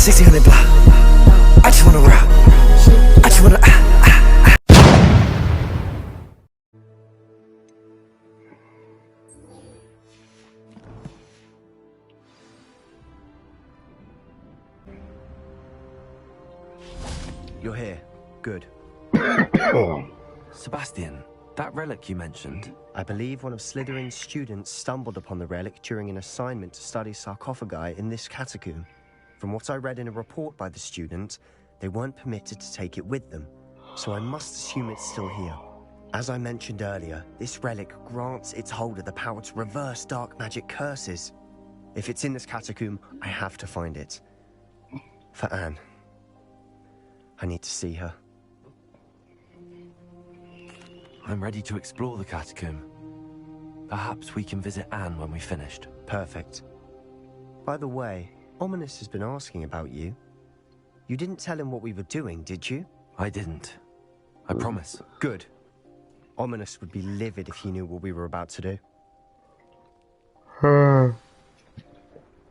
1600 block. I just wanna rock. I just wanna You're here. Good. Sebastian, that relic you mentioned. I believe one of Slytherin's students stumbled upon the relic during an assignment to study sarcophagi in this catacomb. From what I read in a report by the student, they weren't permitted to take it with them, so I must assume it's still here. As I mentioned earlier, this relic grants its holder the power to reverse dark magic curses. If it's in this catacomb, I have to find it. For Anne. I need to see her. I'm ready to explore the catacomb. Perhaps we can visit Anne when we've finished. Perfect. By the way, Ominous has been asking about you. You didn't tell him what we were doing, did you? I didn't. I promise. Good. Ominous would be livid if he knew what we were about to do.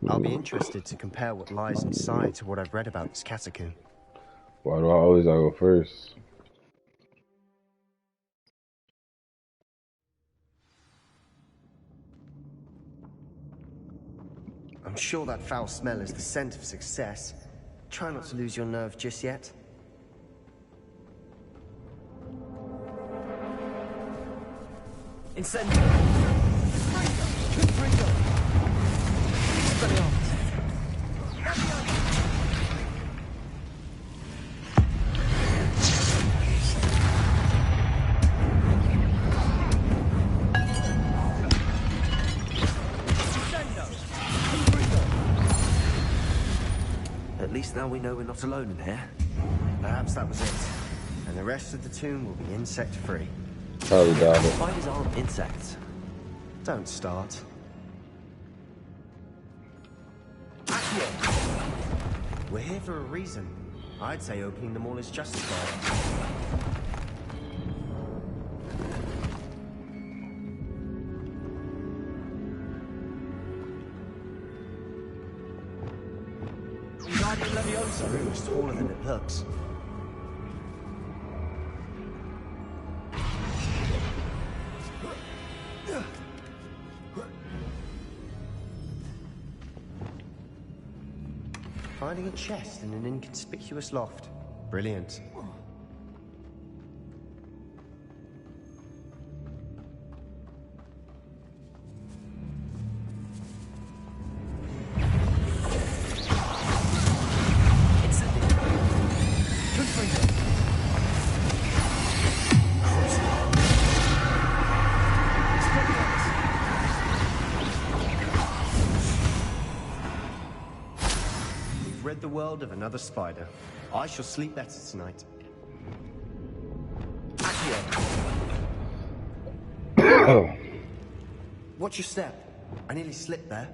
I'll be interested to compare what lies inside to what I've read about this catacomb. Why do I always go first? I'm sure that foul smell is the scent of success. Try not to lose your nerve just yet. Incendio! At least now we know we're not alone in here. Perhaps that was it. And the rest of the tomb will be insect-free. Probably doubt it. Spiders aren't insects. Don't start. We're here for a reason. I'd say opening them all is justified. This room is taller than it looks. Finding a chest in an inconspicuous loft. Brilliant. Rid the world of another spider. I shall sleep better tonight. Watch your step. I nearly slipped there.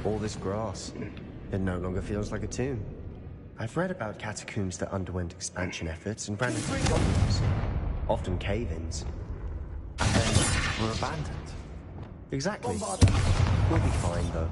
All this grass, it no longer feels like a tomb. I've read about catacombs that underwent expansion efforts and ran into problems, often cave-ins, and then were abandoned. Exactly. We'll be fine, though.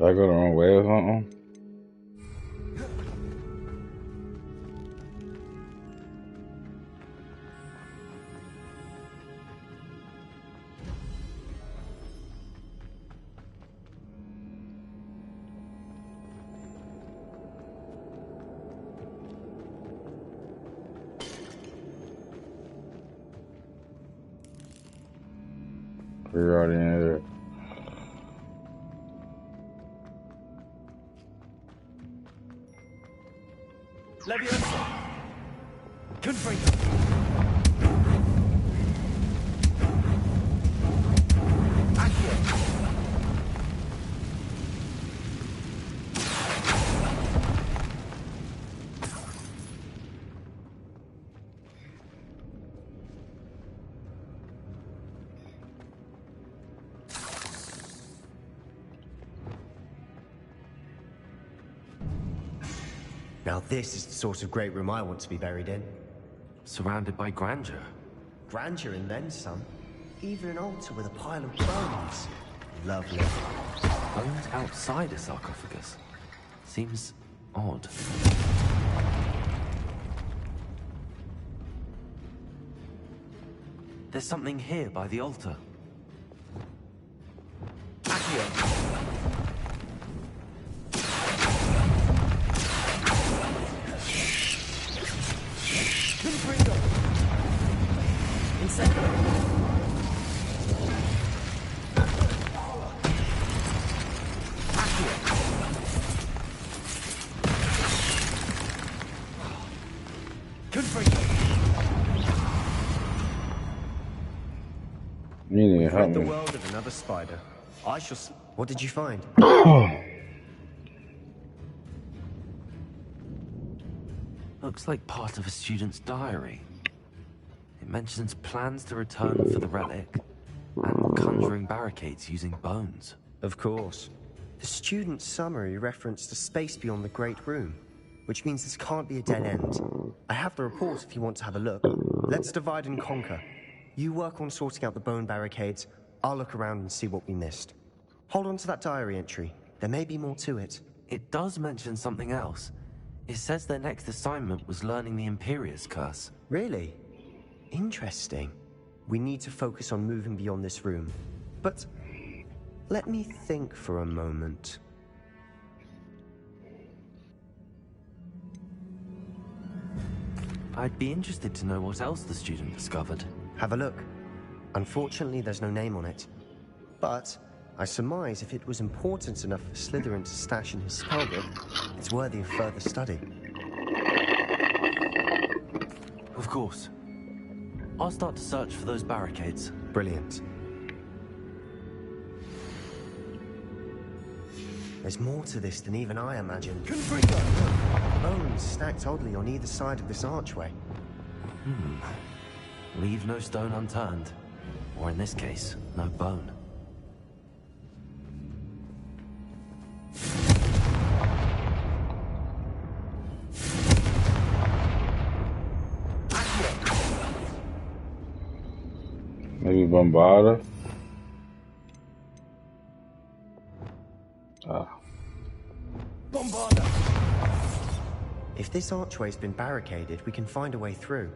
Did I go the wrong way or something? We're already in there. Leviosa! Confringo! Accio! Now this is the sort of great room I want to be buried in. Surrounded by grandeur. Grandeur and then some. Even an altar with a pile of bones. Lovely. Bones outside a sarcophagus. Seems odd. There's something here by the altar. Accio! Confringo! Incendio! Accio! Confringo! You need to help Rid the me. world of another spider. I shall What did you find? Looks like part of a student's diary. It mentions plans to return for the relic and conjuring barricades using bones. Of course. The student's summary referenced a space beyond the Great Room, which means this can't be a dead end. I have the report if you want to have a look. Let's divide and conquer. You work on sorting out the bone barricades. I'll look around and see what we missed. Hold on to that diary entry. There may be more to it. It does mention something else. It says their next assignment was learning the Imperius curse. Really? Interesting. We need to focus on moving beyond this room. But let me think for a moment. I'd be interested to know what else the student discovered. Have a look. Unfortunately, there's no name on it. But I surmise if it was important enough for Slytherin to stash in his spellbook, it's worthy of further study. Of course. I'll start to search for those barricades. Brilliant. There's more to this than even I imagined. Confringo! Bones stacked oddly on either side of this archway. Leave no stone unturned. Or in this case, no bone. Maybe Bombarda? Ah. Bombarda! If this archway's been barricaded, we can find a way through.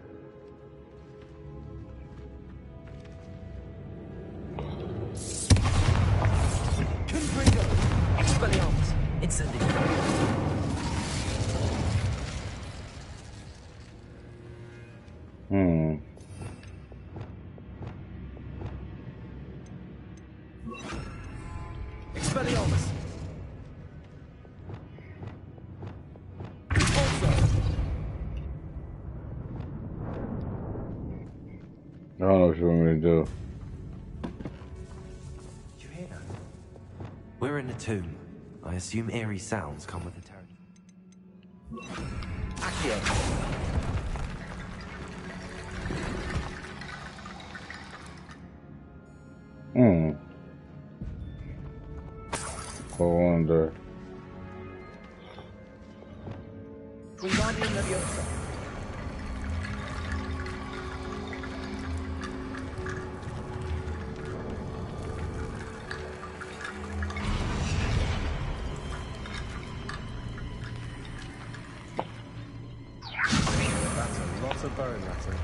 Confringo! Expelliarmus! Incendio! Expelliarmus! Also! I don't know what you want me to do. Did you hear that? We're in a tomb. I assume eerie sounds come with the territory. Accio! Go under. Wingardium Leviosa! Not a bone, I think.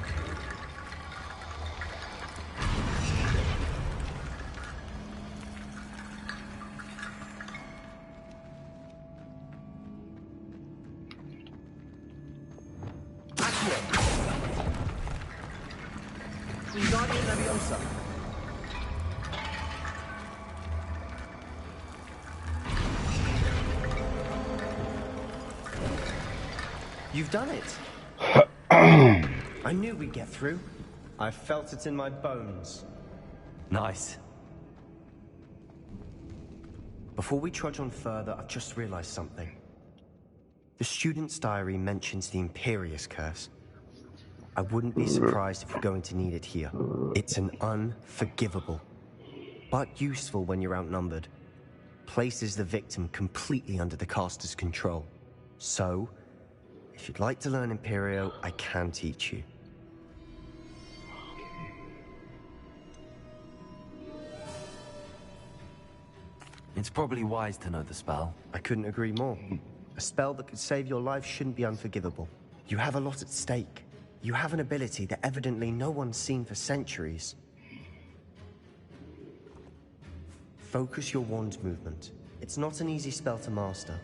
You've done it. I knew we'd get through. I felt it in my bones. Nice. Before we trudge on further, I've just realized something. The student's diary mentions the Imperius curse. I wouldn't be surprised if we're going to need it here. It's an unforgivable, but useful when you're outnumbered. Places the victim completely under the caster's control. So, if you'd like to learn Imperio, I can teach you. It's probably wise to know the spell. I couldn't agree more. A spell that could save your life shouldn't be unforgivable. You have a lot at stake. You have an ability that evidently no one's seen for centuries. Focus your wand movement. It's not an easy spell to master.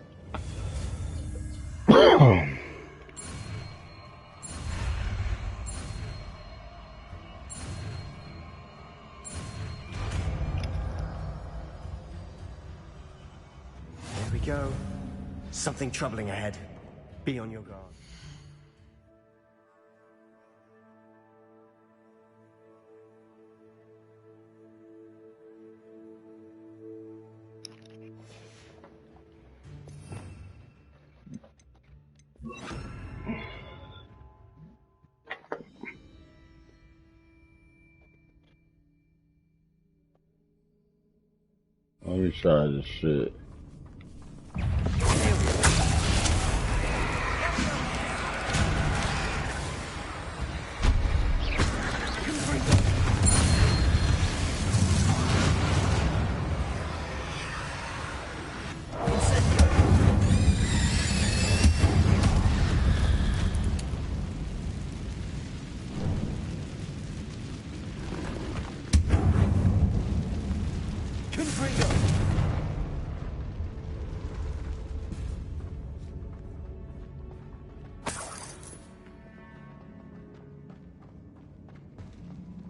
There we go. Something troubling ahead. Be on your guard. Let me try this shit.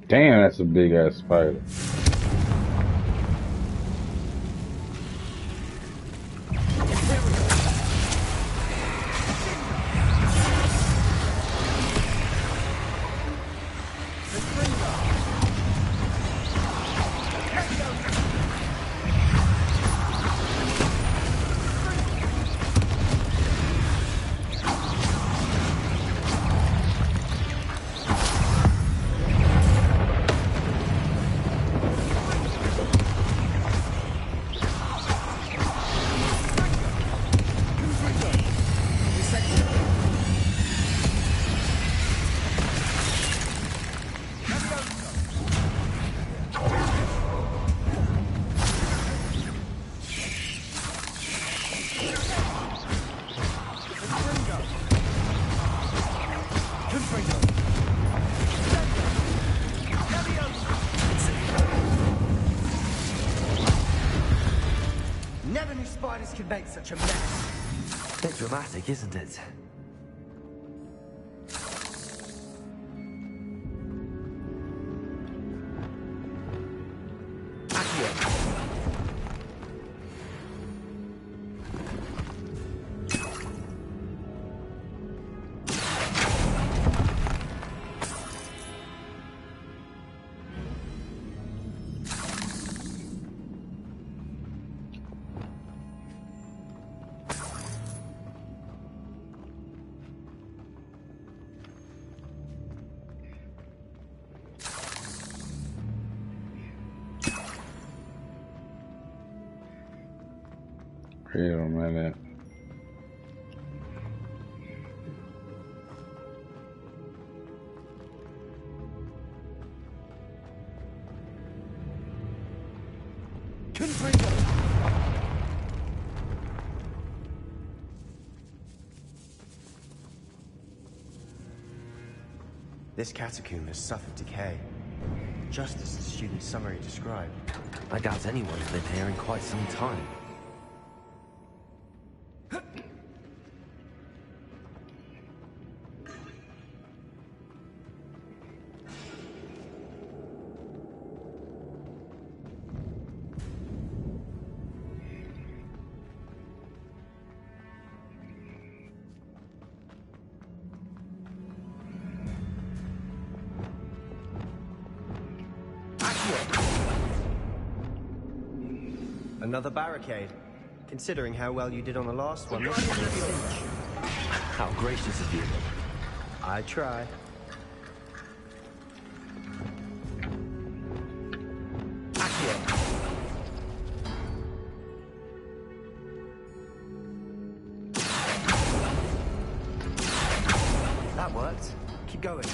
Damn, that's a big ass spider. Never knew spiders could make such a mess. Bit dramatic, isn't it? Wait a minute. This catacomb has suffered decay, just as the student's summary described. I doubt anyone's been here in quite some time. Another barricade. Considering how well you did on the last one, this is a cinch. How gracious of you. I try. That worked. Keep going.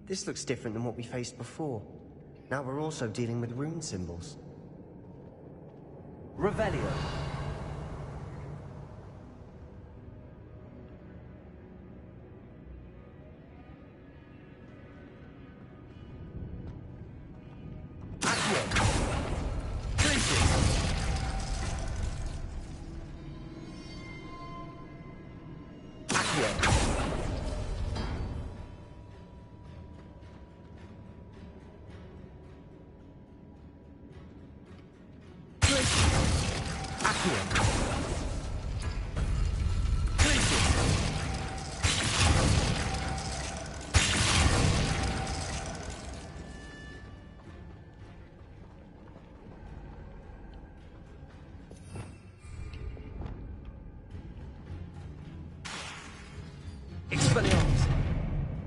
This looks different than what we faced before. Now we're also dealing with rune symbols. Revelio. Expelliarmus.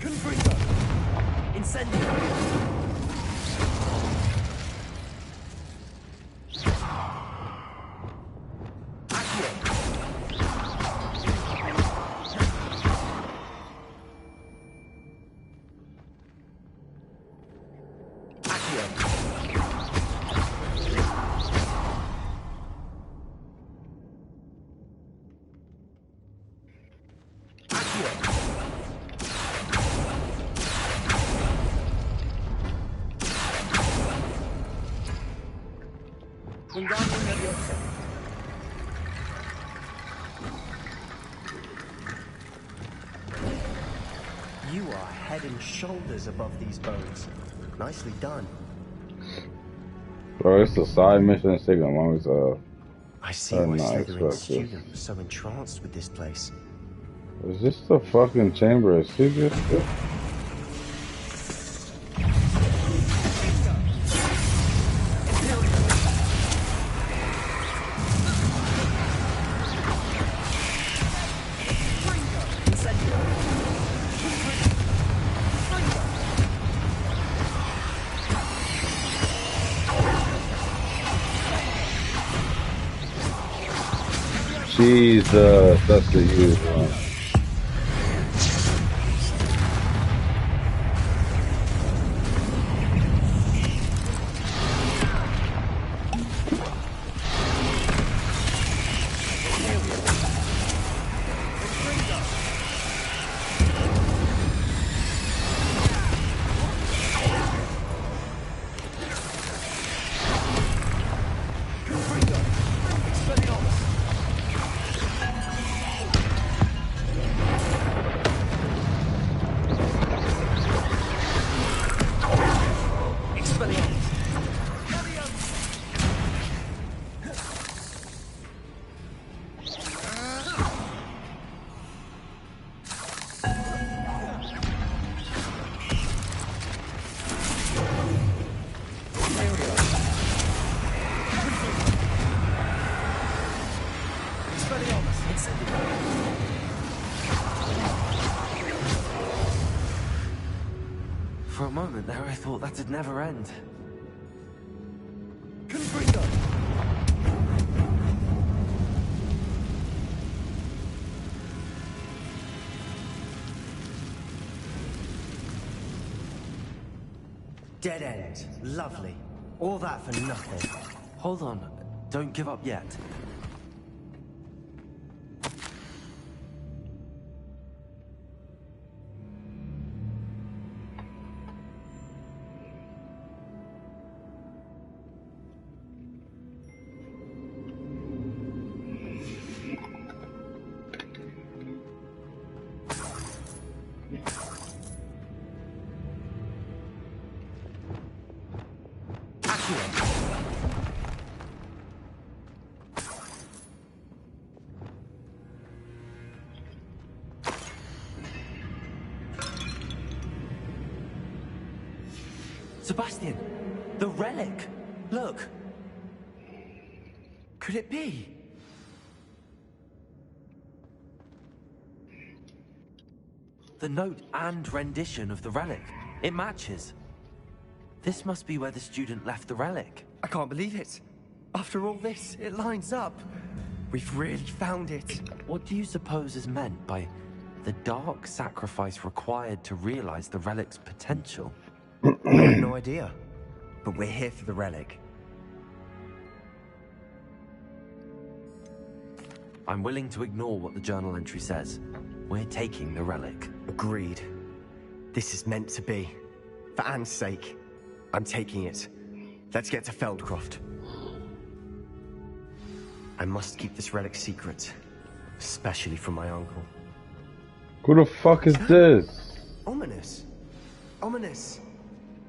Confringo. Incendio. You are head and shoulders above these bones. Nicely done. Bro, it's a side mission. It's taking long as I see why not Slytherin's expect this. student was so entranced with this place. Is this the fucking Chamber of Secrets? Jesus, that's the huge one. It's For a moment there, I thought that'd never end. Confringo! Dead end. Lovely. All that for nothing. Hold on. Don't give up yet. Sebastian! The relic! Look! Could it be? The note and rendition of the relic. It matches. This must be where the student left the relic. I can't believe it. After all this, it lines up. We've really found it. What do you suppose is meant by the dark sacrifice required to realize the relic's potential? I have no idea. But we're here for the relic. I'm willing to ignore what the journal entry says. We're taking the relic. Agreed. This is meant to be. For Anne's sake, I'm taking it. Let's get to Feldcroft. I must keep this relic secret. Especially from my uncle. Who the fuck is this? Ominous. Ominous.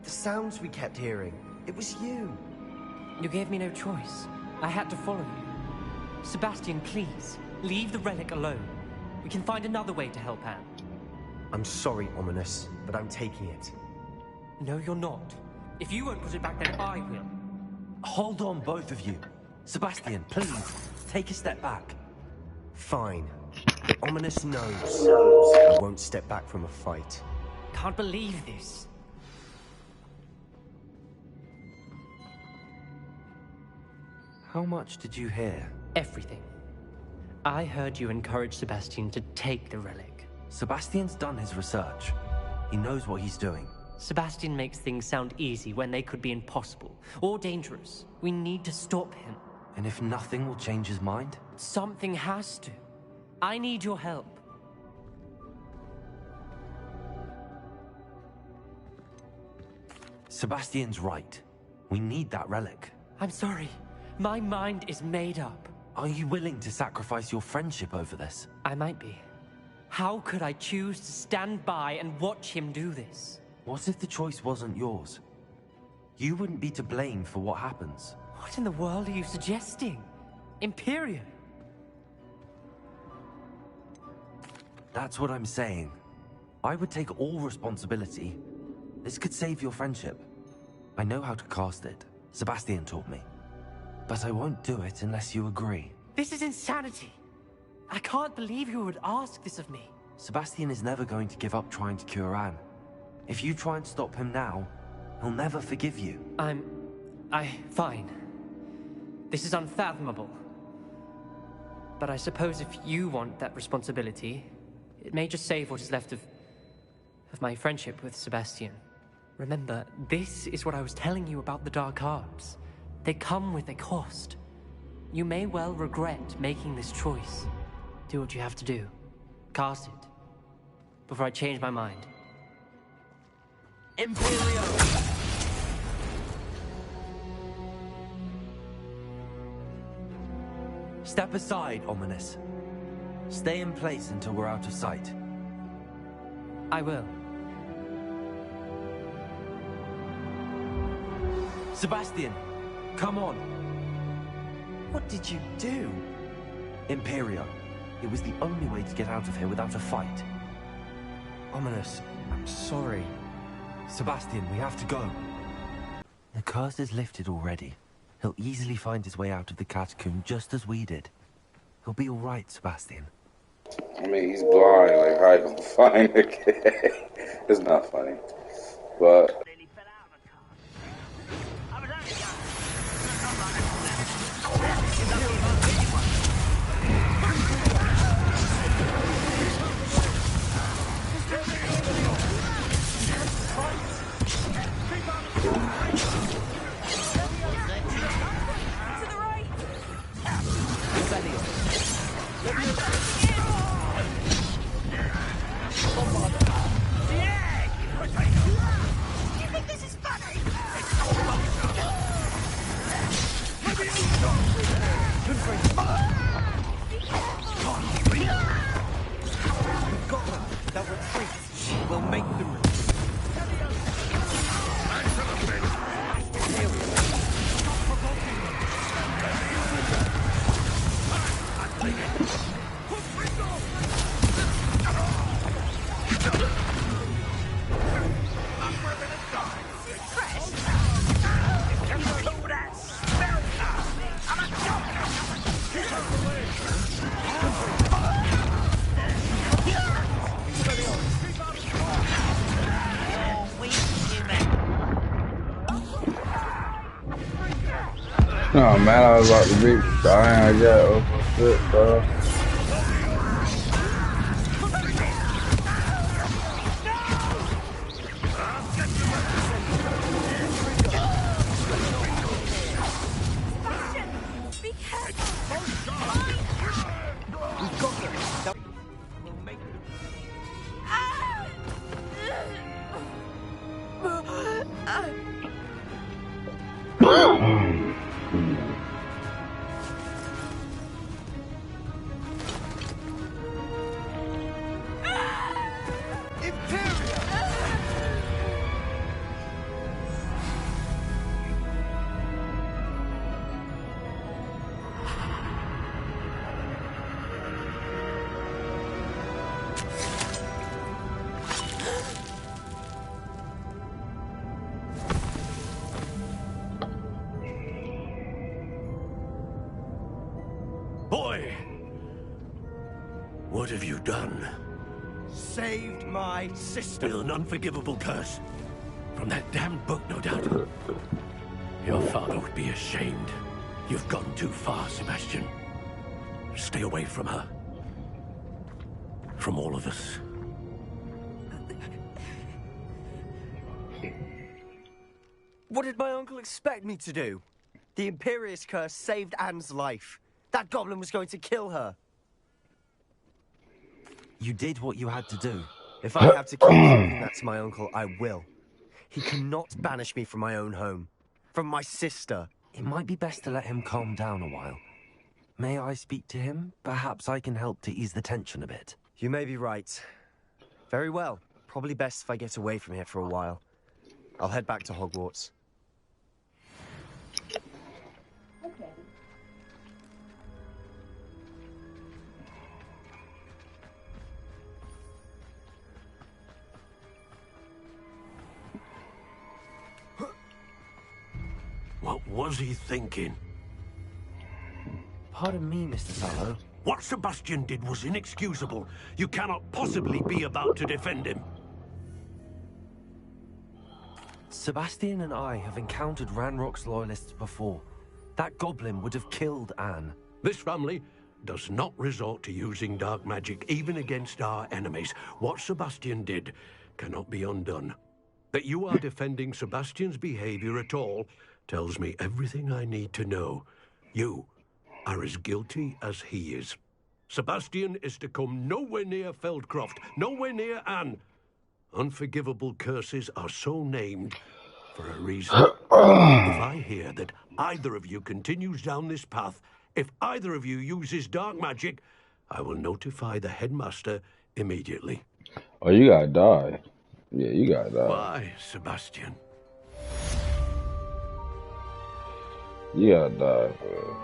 The sounds we kept hearing. It was you. You gave me no choice. I had to follow you. Sebastian, please, leave the relic alone. We can find another way to help Anne. I'm sorry, Ominous, but I'm taking it. No, you're not. If you won't put it back, then I will. Hold on, both of you. Sebastian, please, take a step back. Fine. But Ominous knows I won't step back from a fight. Can't believe this. How much did you hear? Everything. I heard you encourage Sebastian to take the relic. Sebastian's done his research. He knows what he's doing. Sebastian makes things sound easy when they could be impossible or dangerous. We need to stop him. And if nothing will change his mind? Something has to. I need your help. Sebastian's right. We need that relic. I'm sorry. My mind is made up. Are you willing to sacrifice your friendship over this? I might be. How could I choose to stand by and watch him do this? What if the choice wasn't yours? You wouldn't be to blame for what happens. What in the world are you suggesting? Imperium? That's what I'm saying. I would take all responsibility. This could save your friendship. I know how to cast it. Sebastian taught me. But I won't do it unless you agree. This is insanity. I can't believe you would ask this of me. Sebastian is never going to give up trying to cure Anne. If you try and stop him now, he'll never forgive you. Fine. This is unfathomable. But I suppose if you want that responsibility, it may just save what is left of my friendship with Sebastian. Remember, this is what I was telling you about the dark arts. They come with a cost. You may well regret making this choice. Do what you have to do. Cast it. Before I change my mind. Imperio! Step aside, Ominous. Stay in place until we're out of sight. I will. Sebastian, come on. What did you do? Imperio. It was the only way to get out of here without a fight. Ominous, I'm sorry. Sebastian, we have to go. The curse is lifted already. He'll easily find his way out of the catacomb just as we did. He'll be all right, Sebastian. I mean, he's blind. Like, how you gonna find a kid? It's not funny. But oh man, I was about to be dying. I got oh shit, bro. Boy! What have you done? Saved my sister. With an unforgivable curse. From that damned book, no doubt. Your father would be ashamed. You've gone too far, Sebastian. Stay away from her. From all of us. What did my uncle expect me to do? The Imperious curse saved Anne's life. That goblin was going to kill her. You did what you had to do. If I have to keep proving that to my uncle, I will. He cannot banish me from my own home. From my sister. It might be best to let him calm down a while. May I speak to him? Perhaps I can help to ease the tension a bit. You may be right. Very well. Probably best if I get away from here for a while. I'll head back to Hogwarts. What was he thinking? Pardon me, Mr. Sallow. What Sebastian did was inexcusable. You cannot possibly be about to defend him. Sebastian and I have encountered Ranrock's loyalists before. That goblin would have killed Anne. This family does not resort to using dark magic, even against our enemies. What Sebastian did cannot be undone. That you are defending Sebastian's behavior at all tells me everything I need to know. You are as guilty as he is. Sebastian is to come nowhere near Feldcroft, nowhere near Anne. Unforgivable curses are so named for a reason. If I hear that either of you continues down this path, if either of you uses dark magic, I will notify the headmaster immediately. Oh, you gotta die. Yeah, you gotta die. Why, Sebastian? You gotta die, bro.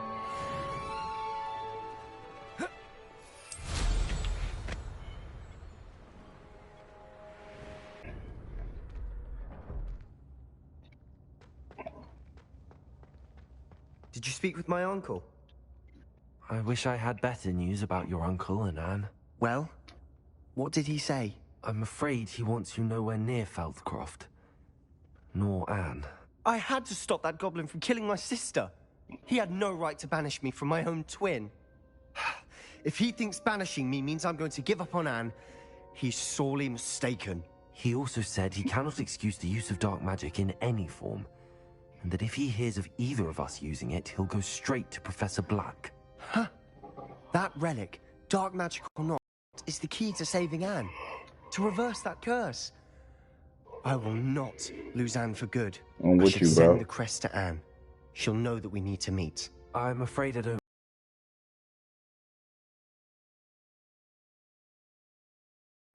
Did you speak with my uncle? I wish I had better news about your uncle and Anne. Well, what did he say? I'm afraid he wants you nowhere near Feldcroft. Nor Anne. I had to stop that goblin from killing my sister. He had no right to banish me from my own twin. If he thinks banishing me means I'm going to give up on Anne, he's sorely mistaken. He also said he cannot excuse the use of dark magic in any form, and that if he hears of either of us using it, he'll go straight to Professor Black. Huh? That relic, dark magic or not, is the key to saving Anne. To reverse that curse. I will not lose Anne for good. I'm I with should you, send bro. the crest to Anne. She'll know that we need to meet. I'm afraid I don't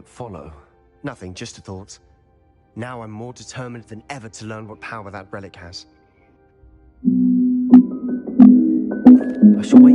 follow. Nothing, just a thought. Now I'm more determined than ever to learn what power that relic has. I shall wait